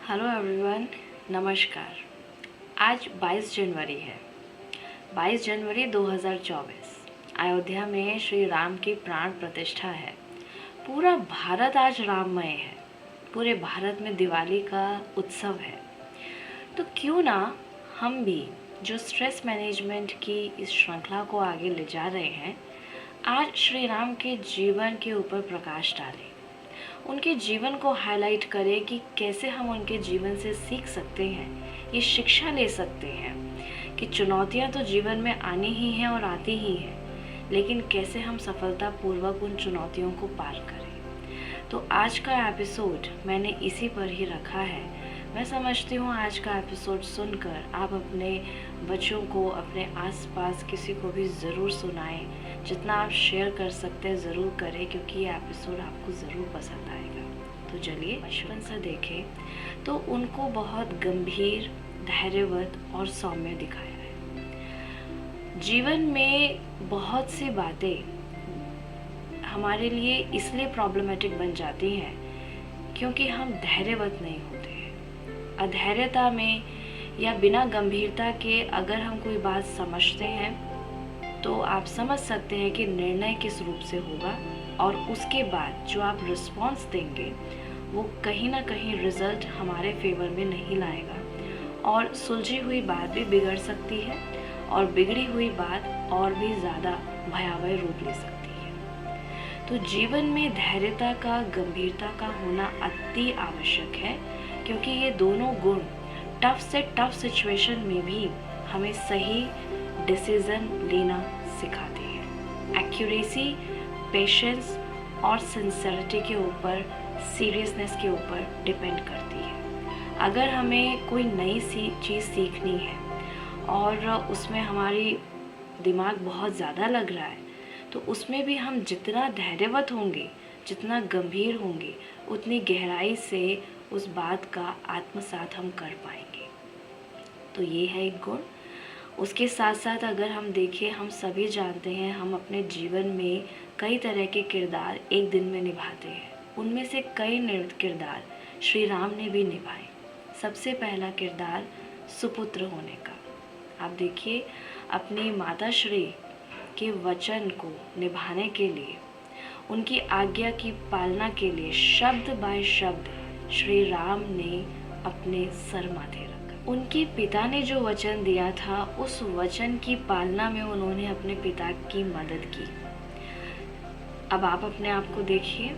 Hello everyone, नमस्कार। आज 22 जनवरी है। 22 जनवरी 2024 अयोध्या में श्री राम की प्राण प्रतिष्ठा है। पूरा भारत आज राममय है। पूरे भारत में दिवाली का उत्सव है। तो क्यों ना हम भी जो स्ट्रेस मैनेजमेंट की इस श्रृंखला को आगे ले जा रहे हैं, आज श्री राम के जीवन के ऊपर प्रकाश डालें, उनके जीवन को हाईलाइट करें कि कैसे हम उनके जीवन से सीख सकते हैं, ये शिक्षा ले सकते हैं कि चुनौतियां तो जीवन में आनी ही हैं और आती ही हैं, लेकिन कैसे हम सफलतापूर्वक उन चुनौतियों को पार करें। तो आज का एपिसोड मैंने इसी पर ही रखा है। मैं समझती हूँ आज का एपिसोड सुनकर आप अपने बच्चों को, अपने आसपास किसी को भी ज़रूर सुनाएं। जितना आप शेयर कर सकते हैं ज़रूर करें, क्योंकि ये एपिसोड आपको ज़रूर पसंद आएगा। तो चलिए बचपन से देखें तो उनको बहुत गंभीर, धैर्यवत और सौम्य दिखाया है। जीवन में बहुत सी बातें हमारे लिए इसलिए प्रॉब्लमेटिक बन जाती हैं क्योंकि हम धैर्यवत नहीं होते हैं। अधैर्यता में या बिना गंभीरता के अगर हम कोई बात समझते हैं तो आप समझ सकते हैं कि निर्णय किस रूप से होगा, और उसके बाद जो आप रिस्पॉन्स देंगे वो कहीं ना कहीं रिजल्ट हमारे फेवर में नहीं लाएगा, और सुलझी हुई बात भी बिगड़ सकती है और बिगड़ी हुई बात और भी ज़्यादा भयावह रूप ले सकती है। तो जीवन में धैर्यता का, गंभीरता का होना अति आवश्यक है, क्योंकि ये दोनों गुण टफ से टफ सिचुएशन में भी हमें सही डिसीजन लेना सिखाते हैं। एक्यूरेसी, पेशेंस और सिंसेरिटी के ऊपर, सीरियसनेस के ऊपर डिपेंड करती है। अगर हमें कोई नई चीज़ सीखनी है और उसमें हमारी दिमाग बहुत ज़्यादा लग रहा है, तो उसमें भी हम जितना धैर्यवत होंगे, जितना गंभीर होंगे, उतनी गहराई से उस बात का आत्मसात हम कर पाएंगे। तो ये है एक गुण। उसके साथ साथ अगर हम देखें, हम सभी जानते हैं हम अपने जीवन में कई तरह के किरदार एक दिन में निभाते हैं। उनमें से कई किरदार श्री राम ने भी निभाए। सबसे पहला किरदार सुपुत्र होने का। आप देखिए, अपनी माता श्री के वचन को निभाने के लिए, उनकी आज्ञा की पालना के लिए शब्द बाय शब्द श्री राम ने अपने सर माथे रखा। उनके पिता ने जो वचन दिया था, उस वचन की पालना में उन्होंने अपने पिता की मदद की। अब आप अपने आप को देखिए,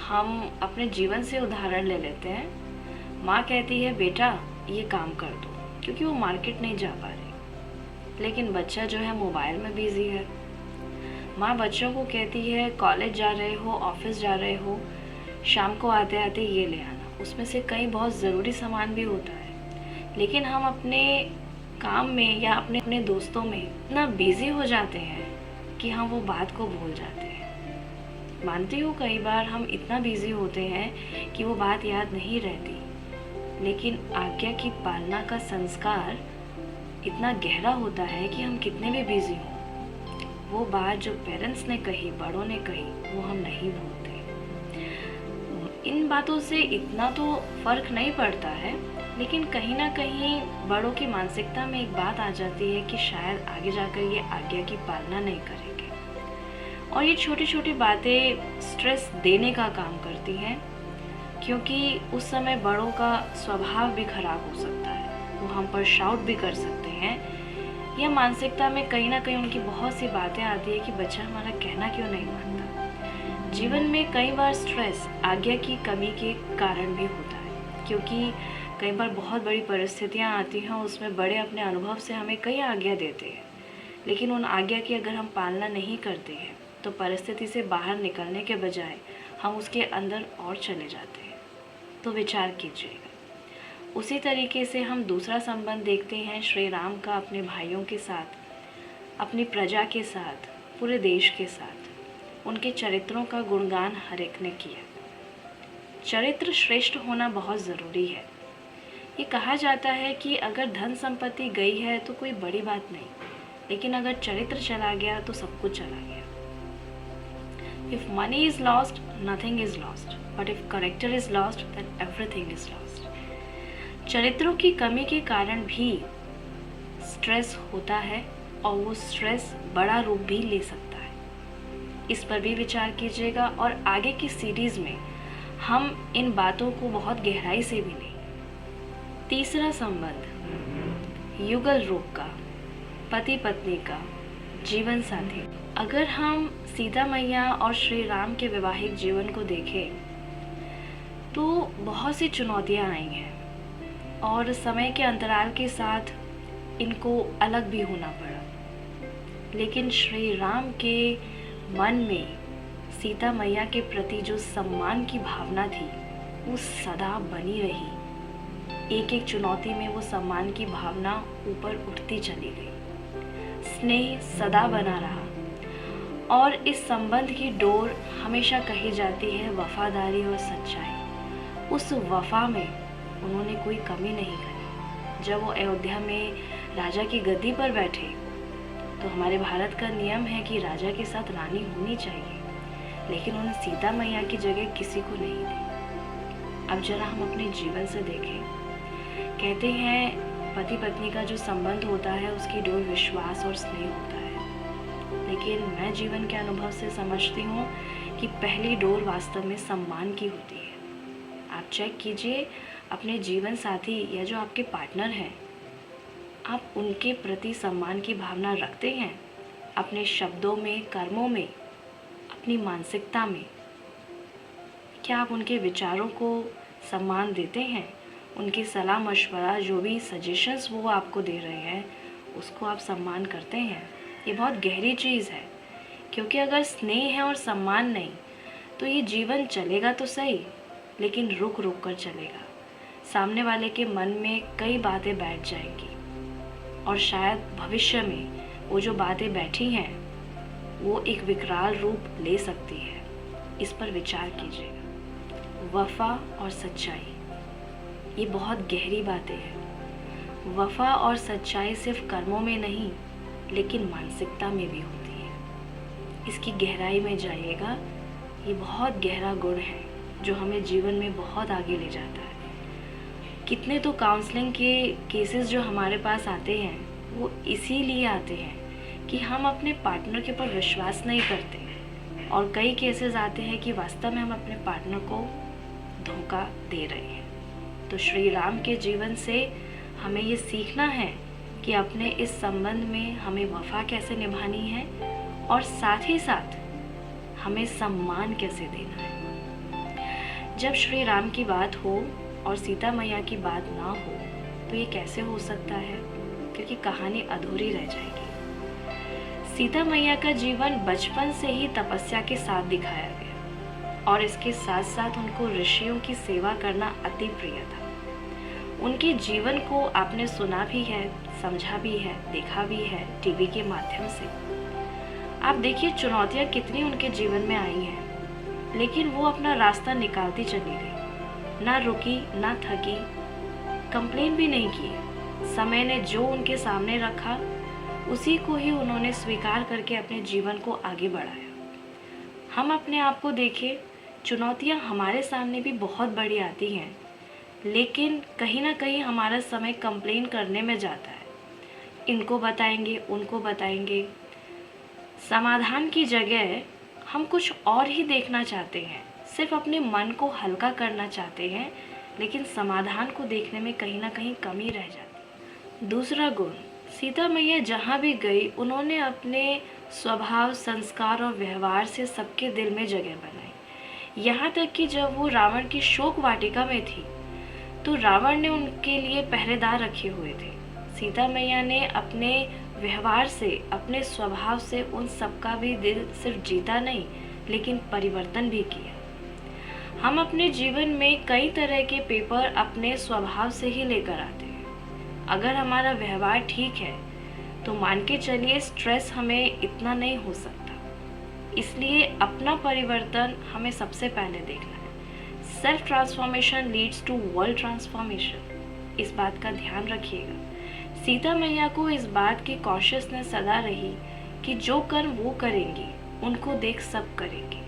हम अपने जीवन से उदाहरण ले लेते हैं। माँ कहती है बेटा ये काम कर दो, क्योंकि वो मार्केट नहीं जा पा रही, लेकिन बच्चा जो है मोबाइल में बिजी है। माँ बच्चों को कहती है कॉलेज जा रहे हो, ऑफिस जा रहे हो, शाम को आते आते ये ले आना। उसमें से कई बहुत ज़रूरी सामान भी होता है, लेकिन हम अपने काम में या अपने दोस्तों में इतना बिजी हो जाते हैं कि हम वो बात को भूल जाते हैं। मानती हूँ कई बार हम इतना बिजी होते हैं कि वो बात याद नहीं रहती, लेकिन आज्ञा की पालना का संस्कार इतना गहरा होता है कि हम कितने भी बिजी हों, वो बात जो पेरेंट्स ने कही, बड़ों ने कही, वो हम नहीं भूलते। इन बातों से इतना तो फर्क नहीं पड़ता है, लेकिन कहीं ना कहीं बड़ों की मानसिकता में एक बात आ जाती है कि शायद आगे जाकर ये आज्ञा की पालना नहीं करेंगे, और ये छोटी छोटी बातें स्ट्रेस देने का काम करती हैं, क्योंकि उस समय बड़ों का स्वभाव भी खराब हो सकता है। वो हम पर शाउट भी कर सकते हैं, या मानसिकता में कहीं ना कहीं उनकी बहुत सी बातें आती है कि बच्चा हमारा कहना क्यों नहीं मानता। जीवन में कई बार स्ट्रेस आज्ञा की कमी के कारण भी होता है, क्योंकि कई बार बहुत बड़ी परिस्थितियां आती हैं, उसमें बड़े अपने अनुभव से हमें कई आज्ञा देते हैं, लेकिन उन आज्ञा की अगर हम पालना नहीं करते हैं तो परिस्थिति से बाहर निकलने के बजाय हम उसके अंदर और चले जाते हैं। तो विचार कीजिएगा। उसी तरीके से हम दूसरा संबंध देखते हैं श्री राम का अपने भाइयों के साथ, अपनी प्रजा के साथ, पूरे देश के साथ। उनके चरित्रों का गुणगान हर एक ने किया। चरित्र श्रेष्ठ होना बहुत ज़रूरी है। ये कहा जाता है कि अगर धन संपत्ति गई है तो कोई बड़ी बात नहीं, लेकिन अगर चरित्र चला गया तो सब कुछ चला गया। If money is lost, nothing is lost. But if character is lost, then everything is lost. चरित्रों की कमी के कारण भी स्ट्रेस होता है और वो स्ट्रेस बड़ा रूप भी ले सकता है। इस पर भी विचार कीजिएगा और आगे की सीरीज में हम इन बातों को बहुत गहराई से भी लेंगे। तीसरा संबंध युगल रूप का, पति पत्नी का, जीवन साथी। अगर हम सीता मैया और श्री राम के वैवाहिक जीवन को देखें तो बहुत सी चुनौतियां आई हैं और समय के अंतराल के साथ इनको अलग भी होना पड़ा, लेकिन श्री राम के मन में सीता मैया के प्रति जो सम्मान की भावना थी वो सदा बनी रही। एक एक चुनौती में वो सम्मान की भावना ऊपर उठती चली गई, स्नेह सदा बना रहा और इस संबंध की डोर हमेशा कही जाती है वफादारी और सच्चाई। उस वफा में उन्होंने कोई कमी नहीं करी। जब वो अयोध्या में राजा की गद्दी पर बैठे तो हमारे भारत का नियम है कि राजा के साथ रानी होनी चाहिए, लेकिन उन्होंने सीता मैया की जगह किसी को नहीं दी। अब जरा हम अपने जीवन से देखें। कहते हैं पति पत्नी का जो संबंध होता है उसकी डोर विश्वास और स्नेह होता है, लेकिन मैं जीवन के अनुभव से समझती हूँ कि पहली डोर वास्तव में सम्मान की होती है। आप चेक कीजिए अपने जीवन साथी या जो आपके पार्टनर हैं, आप उनके प्रति सम्मान की भावना रखते हैं अपने शब्दों में, कर्मों में, अपनी मानसिकता में? क्या आप उनके विचारों को सम्मान देते हैं? उनकी सलाह मशवरा, जो भी सजेशंस वो आपको दे रहे हैं उसको आप सम्मान करते हैं? ये बहुत गहरी चीज़ है, क्योंकि अगर स्नेह है और सम्मान नहीं तो ये जीवन चलेगा तो सही, लेकिन रुक रुक कर चलेगा। सामने वाले के मन में कई बातें बैठ जाएंगी और शायद भविष्य में वो जो बातें बैठी हैं वो एक विकराल रूप ले सकती है। इस पर विचार कीजिएगा। वफा और सच्चाई, ये बहुत गहरी बातें हैं। वफा और सच्चाई सिर्फ कर्मों में नहीं लेकिन मानसिकता में भी होती है। इसकी गहराई में जाइएगा, ये बहुत गहरा गुण है जो हमें जीवन में बहुत आगे ले जाता है। कितने तो काउंसलिंग के केसेस जो हमारे पास आते हैं वो इसीलिए आते हैं कि हम अपने पार्टनर के ऊपर विश्वास नहीं करते, और कई केसेस आते हैं कि वास्तव में हम अपने पार्टनर को धोखा दे रहे हैं। तो श्री राम के जीवन से हमें ये सीखना है कि अपने इस संबंध में हमें वफा कैसे निभानी है और साथ ही साथ हमें सम्मान कैसे देना है। जब श्री राम की बात हो और सीता मैया की बात ना हो तो ये कैसे हो सकता है, क्योंकि कहानी अधूरी रह जाएगी। सीता मैया का जीवन बचपन से ही तपस्या के साथ दिखाया गया और इसके साथ साथ उनको ऋषियों की सेवा करना अति प्रिय था। उनके जीवन को आपने सुना भी है, समझा भी है, देखा भी है टीवी के माध्यम से। आप देखिए चुनौतियाँ कितनी उनके जीवन में आई हैं, लेकिन वो अपना रास्ता निकालती चली गई, ना रुकी ना थकी, कंप्लेन भी नहीं की। समय ने जो उनके सामने रखा उसी को ही उन्होंने स्वीकार करके अपने जीवन को आगे बढ़ाया। हम अपने आप को देखें, चुनौतियां हमारे सामने भी बहुत बड़ी आती हैं, लेकिन कहीं ना कहीं हमारा समय कंप्लेन करने में जाता है। इनको बताएंगे, उनको बताएंगे। समाधान की जगह हम कुछ और ही देखना चाहते हैं, सिर्फ अपने मन को हल्का करना चाहते हैं, लेकिन समाधान को देखने में कहीं ना कहीं कमी रह जाती है। दूसरा गुण, सीता मैया जहाँ भी गई उन्होंने अपने स्वभाव, संस्कार और व्यवहार से सबके दिल में जगह बनाई। यहाँ तक कि जब वो रावण की शोक वाटिका में थी तो रावण ने उनके लिए पहरेदार रखे हुए थे। सीता मैया ने अपने व्यवहार से, अपने स्वभाव से उन सबका भी दिल सिर्फ जीता नहीं लेकिन परिवर्तन भी किया। हम अपने जीवन में कई तरह के पेपर अपने स्वभाव से ही लेकर आते हैं। अगर हमारा व्यवहार ठीक है तो मान के चलिए स्ट्रेस हमें इतना नहीं हो सकता। इसलिए अपना परिवर्तन हमें सबसे पहले देखना है। Self transformation leads to world transformation. इस बात का ध्यान रखिएगा। सीता मैया को इस बात की कॉन्शियसनेस सदा रही कि जो कर्म वो करेंगी उनको देख सब करेंगे,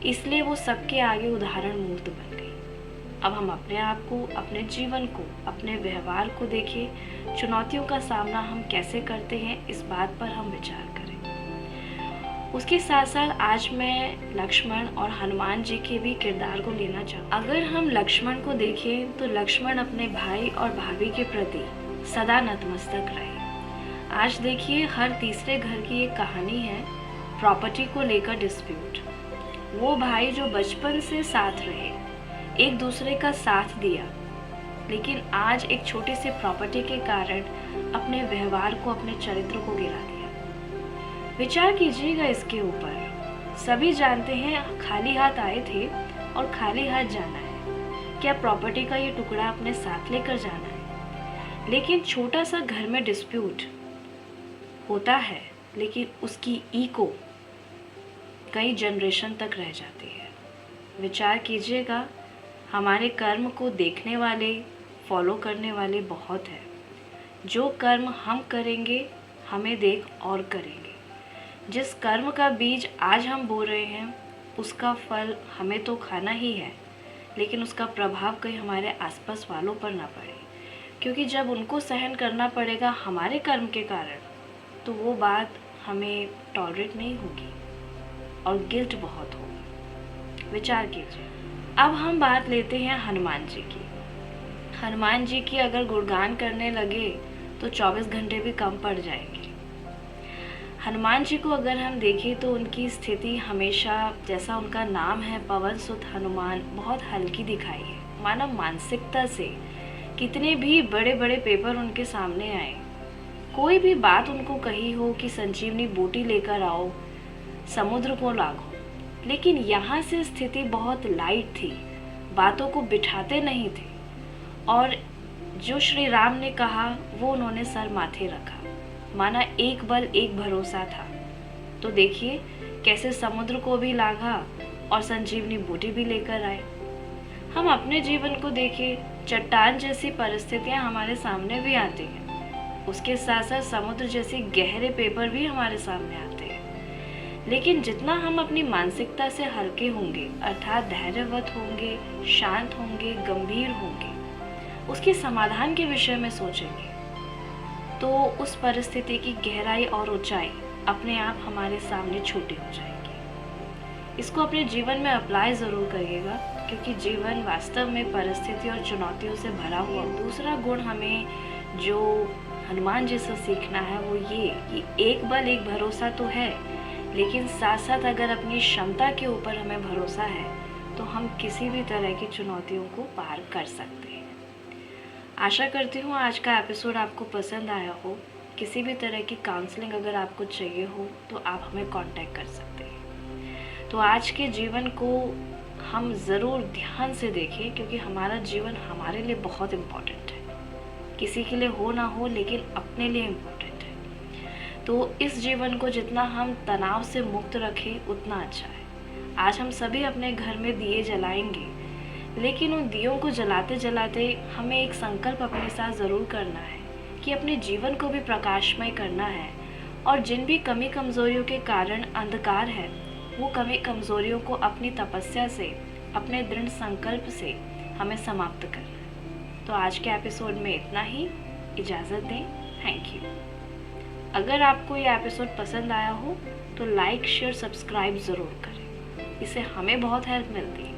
इसलिए वो सबके आगे उदाहरण मूर्त बन गई। अब हम अपने आप को, अपने जीवन को, अपने व्यवहार को देखें, चुनौतियों का सामना हम कैसे करते हैं, इस बात पर हम विचार करें। उसके साथ साथ आज मैं लक्ष्मण और हनुमान जी के भी किरदार को लेना चाहूँ। अगर हम लक्ष्मण को देखें तो लक्ष्मण अपने भाई और भाभी के प्रति सदा नतमस्तक रहे। आज देखिए, हर तीसरे घर की एक कहानी है प्रॉपर्टी को लेकर डिस्प्यूट। वो भाई जो बचपन से साथ रहे, एक दूसरे का साथ दिया, लेकिन आज एक छोटी सी प्रॉपर्टी के कारण अपने व्यवहार को, अपने चरित्र को गिरा दिया। विचार कीजिएगा इसके ऊपर। सभी जानते हैं खाली हाथ आए थे और खाली हाथ जाना है। क्या प्रॉपर्टी का ये टुकड़ा अपने साथ लेकर जाना है? लेकिन छोटा सा घर में डिस्प्यूट होता है, लेकिन उसकी ईको कई जनरेशन तक रह जाती है। विचार कीजिएगा, हमारे कर्म को देखने वाले, फॉलो करने वाले बहुत हैं। जो कर्म हम करेंगे, हमें देख और करेंगे। जिस कर्म का बीज आज हम बो रहे हैं, उसका फल हमें तो खाना ही है, लेकिन उसका प्रभाव कहीं हमारे आसपास वालों पर ना पड़े, क्योंकि जब उनको सहन करना पड़ेगा हमारे कर्म के कारण, तो वो बात हमें टॉलरेट नहीं होगी और गिल्ट बहुत होगा। विचार कीजिए। अब हम बात लेते हैं हनुमान जी की। हनुमान जी की अगर गुणगान करने लगे तो 24 घंटे भी कम पड़ जाएंगे। हनुमान जी को अगर हम देखें तो उनकी स्थिति हमेशा, जैसा उनका नाम है पवन सुत हनुमान, बहुत हल्की दिखाई है। मानव मानसिकता से कितने भी बड़े बड़े पेपर उनके सामने आए, कोई भी बात उनको कही हो कि संजीवनी बूटी लेकर आओ, समुद्र को लागो, लेकिन यहाँ से स्थिति बहुत लाइट थी, बातों को बिठाते नहीं थे, और जो श्री राम ने कहा वो उन्होंने सर माथे रखा। माना एक बल एक भरोसा था। तो देखिए कैसे समुद्र को भी लांघा और संजीवनी बूटी भी लेकर आए। हम अपने जीवन को देखें, चट्टान जैसी परिस्थितियां हमारे सामने भी आती हैं, उसके साथ साथ समुद्र जैसे गहरे पेपर भी हमारे सामने आते हैं। लेकिन जितना हम अपनी मानसिकता से हल्के होंगे, अर्थात धैर्यवत होंगे, शांत होंगे, गंभीर होंगे, उसके समाधान के विषय में सोचेंगे, तो उस परिस्थिति की गहराई और ऊंचाई अपने आप हमारे सामने छोटी हो जाएगी। इसको अपने जीवन में अप्लाई ज़रूर करिएगा, क्योंकि जीवन वास्तव में परिस्थिति और चुनौतियों से भरा हुआ। दूसरा गुण हमें जो हनुमान जी से सीखना है वो ये कि एक बल एक भरोसा तो है, लेकिन साथ साथ अगर अपनी क्षमता के ऊपर हमें भरोसा है तो हम किसी भी तरह की चुनौतियों को पार कर सकते हैं। आशा करती हूँ आज का एपिसोड आपको पसंद आया हो। किसी भी तरह की काउंसलिंग अगर आपको चाहिए हो तो आप हमें कांटेक्ट कर सकते हैं। तो आज के जीवन को हम ज़रूर ध्यान से देखें, क्योंकि हमारा जीवन हमारे लिए बहुत इम्पोर्टेंट है। किसी के लिए हो ना हो, लेकिन अपने लिए इम्पोर्टेंट है। तो इस जीवन को जितना हम तनाव से मुक्त रखें उतना अच्छा है। आज हम सभी अपने घर में दिए जलाएंगे, लेकिन उन दियों को जलाते जलाते हमें एक संकल्प अपने साथ ज़रूर करना है कि अपने जीवन को भी प्रकाशमय करना है, और जिन भी कमी कमज़ोरियों के कारण अंधकार है, वो कमी कमज़ोरियों को अपनी तपस्या से, अपने दृढ़ संकल्प से हमें समाप्त करना है। तो आज के एपिसोड में इतना ही। इजाज़त दें। Thank you. अगर आपको ये एपिसोड पसंद आया हो तो लाइक, शेयर, सब्सक्राइब ज़रूर करें। इससे हमें बहुत हेल्प मिलती है।